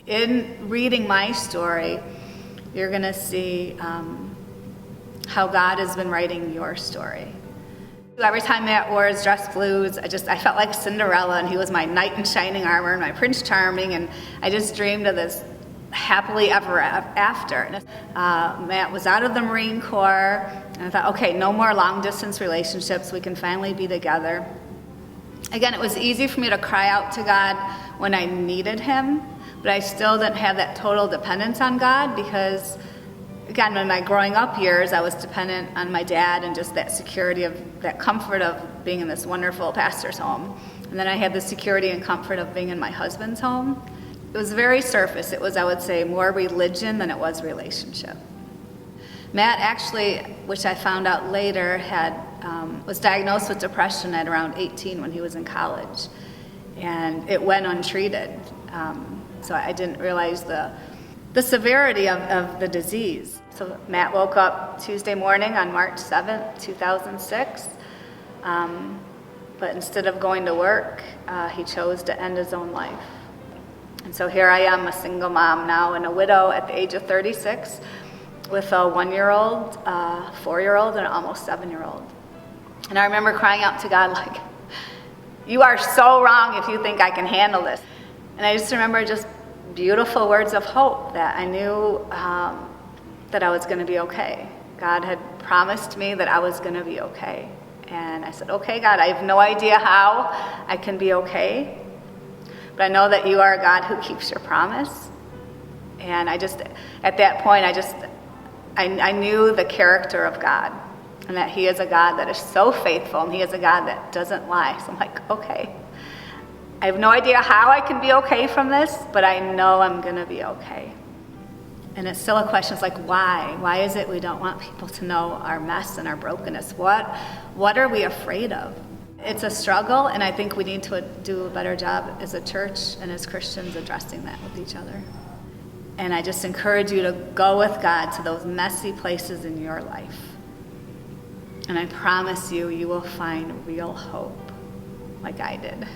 In reading my story, you're going to see how God has been writing your story. Every time Matt wore his dress blues, I felt like Cinderella, and he was my knight in shining armor and my Prince Charming, and I just dreamed of this happily ever after. Matt was out of the Marine Corps, and I thought, okay, no more long distance relationships. We can finally be together. Again, it was easy for me to cry out to God when I needed him, but I still didn't have that total dependence on God because, again, in my growing up years, I was dependent on my dad and just that security of that comfort of being in this wonderful pastor's home. And then I had the security and comfort of being in my husband's home. It was very surface. It was, I would say, more religion than it was relationship. Matt actually, which I found out later, was diagnosed with depression at around 18 when he was in college. And it went untreated. So I didn't realize the severity of the disease. So Matt woke up Tuesday morning on March 7th, 2006. But instead of going to work, he chose to end his own life. And so here I am, a single mom now and a widow at the age of 36 with a 1-year-old, 4-year-old, and an almost 7-year-old. And I remember crying out to God like, you are so wrong if you think I can handle this. And I just remember just beautiful words of hope that I knew that I was going to be okay. God had promised me that I was going to be okay. And I said, okay, God, I have no idea how I can be okay, but I know that you are a God who keeps your promise. And at that point, I knew the character of God and that he is a God that is so faithful and he is a God that doesn't lie. So I'm like, okay, I have no idea how I can be okay from this, but I know I'm going to be okay. And it's still a question, it's like, why? Why is it we don't want people to know our mess and our brokenness? What are we afraid of? It's a struggle, and I think we need to do a better job as a church and as Christians addressing that with each other. And I just encourage you to go with God to those messy places in your life. And I promise you, you will find real hope like I did.